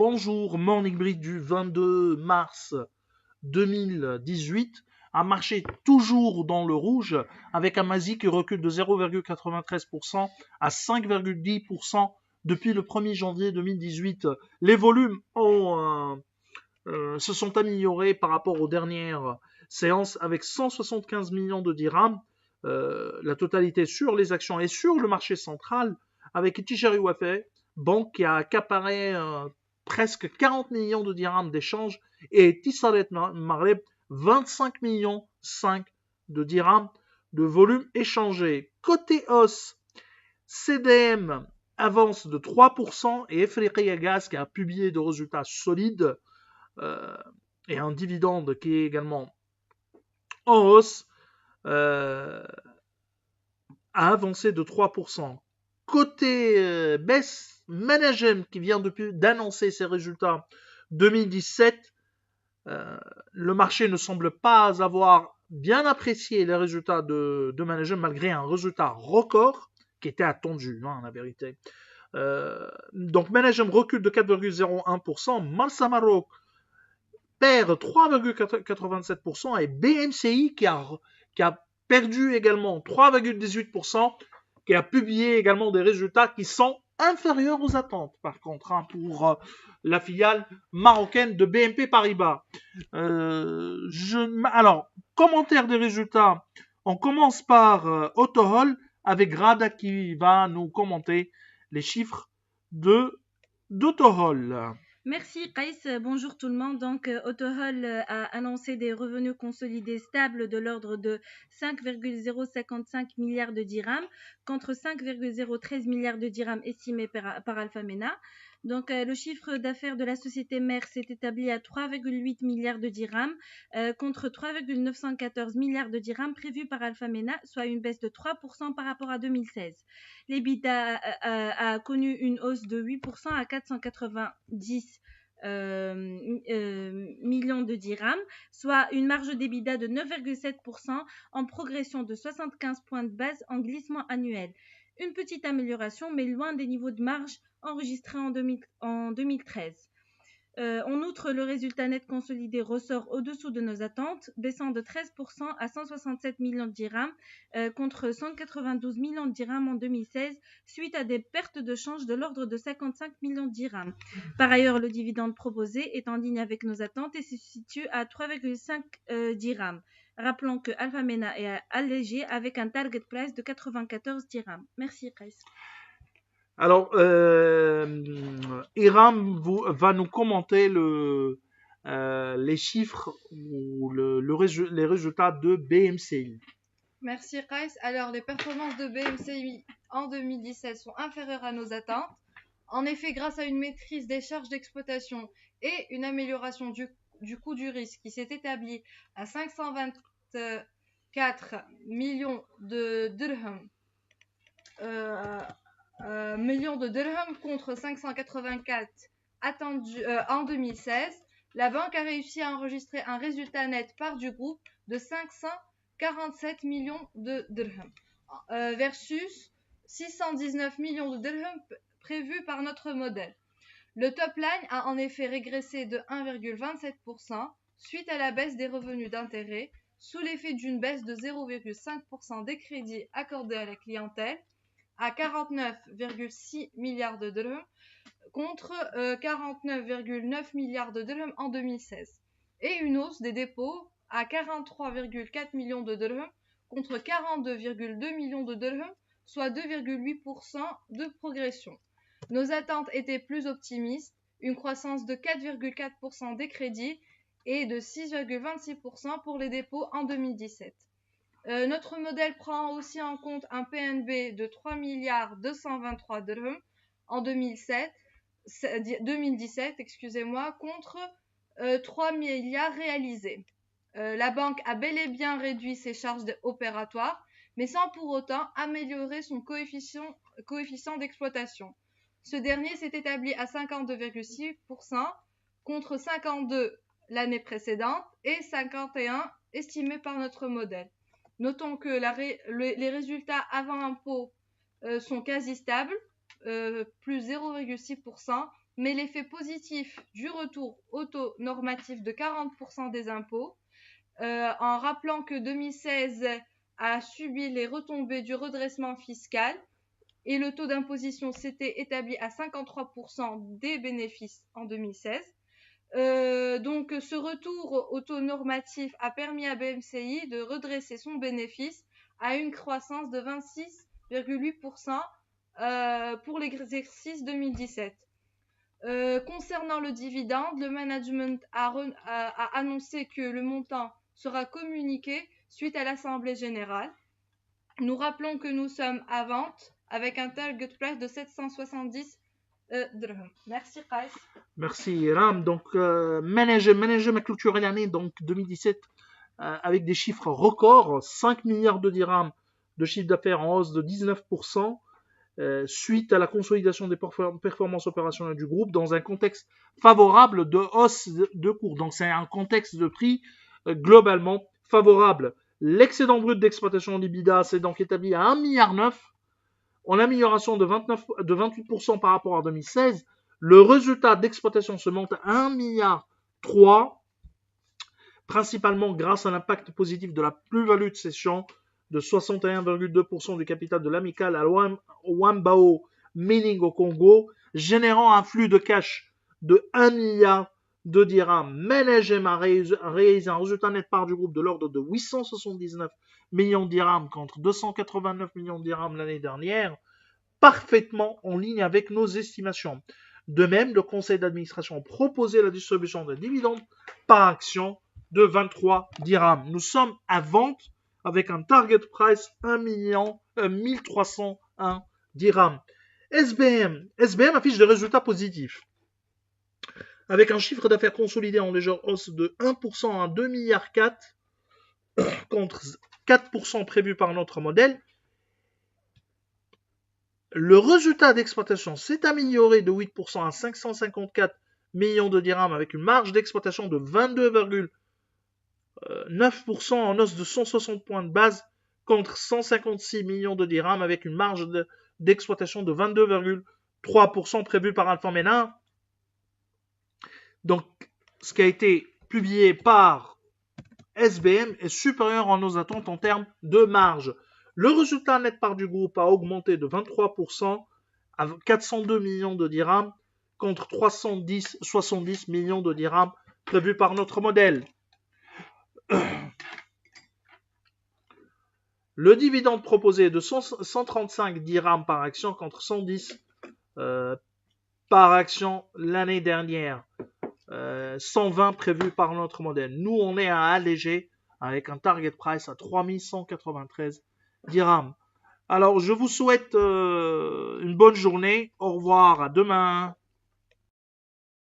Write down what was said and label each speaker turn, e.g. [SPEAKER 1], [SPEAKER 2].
[SPEAKER 1] Bonjour, Morning Brief du 22 mars 2018. Un marché toujours dans le rouge avec un MASI qui recule de 0,93% à 5,10% depuis le 1er janvier 2018. Les volumes se sont améliorés par rapport aux dernières séances avec 175 millions de dirhams, la totalité sur les actions et sur le marché central avec Tijari Wafa, banque qui a accaparé presque 40 millions de dirhams d'échanges et Tissaret Maghreb 25 millions 5 de dirhams de volume échangé. Côté hausse, CDM avance de 3% et Efriqiya Gas qui a publié de résultats solides et un dividende qui est également en hausse a avancé de 3%. Côté baisse, Managem qui vient d'annoncer ses résultats 2017, le marché ne semble pas avoir bien apprécié les résultats de Managem malgré un résultat record qui était attendu, la vérité. Donc Managem recule de 4,01%, Marsa Maroc perd 3,87% et BMCI qui a perdu également 3,18%, qui a publié également des résultats qui sont inférieurs aux attentes, par contre, pour la filiale marocaine de BNP Paribas. Alors, commentaire des résultats. On commence par Autohol avec Grada qui va nous commenter les chiffres d'Autohol.
[SPEAKER 2] Merci Kais, bonjour tout le monde. Donc Autohol a annoncé des revenus consolidés stables de l'ordre de 5,055 milliards de dirhams contre 5,013 milliards de dirhams estimés par Alpha Mena. Donc le chiffre d'affaires de la société mère s'est établi à 3,8 milliards de dirhams contre 3,914 milliards de dirhams prévus par Alpha Mena, soit une baisse de 3% par rapport à 2016. L'EBITDA a connu une hausse de 8% à 490 millions de dirhams, soit une marge d'EBITDA de 9,7% en progression de 75 points de base en glissement annuel. Une petite amélioration, mais loin des niveaux de marge enregistrés en 2013. En outre, le résultat net consolidé ressort au-dessous de nos attentes, baissant de 13% à 167 millions de dirhams contre 192 millions de dirhams en 2016, suite à des pertes de change de l'ordre de 55 millions de dirhams. Par ailleurs, le dividende proposé est en ligne avec nos attentes et se situe à 3,5 dirhams. Rappelons que Alpha Mena est allégé avec un target price de 94 dirhams. Merci, Kais.
[SPEAKER 1] Alors, Iram va nous commenter les chiffres ou les résultats de BMCI.
[SPEAKER 3] Merci Kais. Alors, les performances de BMCI en 2017 sont inférieures à nos attentes. En effet, grâce à une maîtrise des charges d'exploitation et une amélioration du coût du risque qui s'est établi à 524 millions de dirhams, contre 584 attendus en 2016, la banque a réussi à enregistrer un résultat net part du groupe de 547 millions de dirhams versus 619 millions de dirhams prévus par notre modèle. Le top line a en effet régressé de 1,27% suite à la baisse des revenus d'intérêt sous l'effet d'une baisse de 0,5% des crédits accordés à la clientèle à 49,6 milliards de dirhams contre 49,9 milliards de dirhams en 2016 et une hausse des dépôts à 43,4 millions de dirhams contre 42,2 millions de dirhams, soit 2,8% de progression. Nos attentes étaient plus optimistes, une croissance de 4,4% des crédits et de 6,26% pour les dépôts en 2017. Notre modèle prend aussi en compte un PNB de 3 milliards 223 dirhams en 2017 contre 3 milliards réalisés. La banque a bel et bien réduit ses charges opératoires, mais sans pour autant améliorer son coefficient d'exploitation. Ce dernier s'est établi à 52,6% contre 52 l'année précédente et 51 estimés par notre modèle. Notons que les résultats avant impôt sont quasi stables, plus 0,6%, mais l'effet positif du retour au taux normatif de 40% des impôts, en rappelant que 2016 a subi les retombées du redressement fiscal et le taux d'imposition s'était établi à 53% des bénéfices en 2016. Donc ce retour au taux normatif a permis à BMCI de redresser son bénéfice à une croissance de 26,8% pour l'exercice 2017. Concernant le dividende, le management a annoncé que le montant sera communiqué suite à l'Assemblée générale. Nous rappelons que nous sommes à vente avec un target price de 770 dirhams. Merci Qais.
[SPEAKER 1] Merci Ram. Donc, management culturel année donc 2017 avec des chiffres records, 5 milliards de dirhams de chiffre d'affaires en hausse de 19%. Suite à la consolidation des performances opérationnelles du groupe dans un contexte favorable de hausse de cours. Donc c'est un contexte de prix globalement favorable. L'excédent brut d'exploitation d'EBITDA s'est donc établi à 1,9 milliard, en amélioration de 28% par rapport à 2016. Le résultat d'exploitation se monte à 1,3 milliard, principalement grâce à l'impact positif de la plus-value de cession de 61,2% du capital de l'Amical à Wambao Mining au Congo, générant un flux de cash de 1 milliard de dirhams. Managem a réalisé un résultat net part du groupe de l'ordre de 879 millions de dirhams contre 289 millions de dirhams l'année dernière, parfaitement en ligne avec nos estimations. De même, le conseil d'administration a proposé la distribution de dividendes par action de 23 dirhams. Nous sommes à vente avec un target price 1301 dirhams. SBM affiche des résultats positifs. Avec un chiffre d'affaires consolidé en légère hausse de 1% à 2,4 milliards contre 4% prévu par notre modèle. Le résultat d'exploitation s'est amélioré de 8% à 554 millions de dirhams avec une marge d'exploitation de 22,9% en hausse de 160 points de base contre 156 millions de dirhams avec une marge d'exploitation de 22,3% prévue par Alpha Ménin. Donc, ce qui a été publié par SBM est supérieur à nos attentes en termes de marge. Le résultat net part du groupe a augmenté de 23% à 402 millions de dirhams contre 370 millions de dirhams prévus par notre modèle. Le dividende proposé est de 135 dirhams par action contre 110 par action l'année dernière. 120 prévus par notre modèle. Nous, on est à alléger avec un target price à 3193 dirhams. Alors, je vous souhaite une bonne journée. Au revoir, à demain.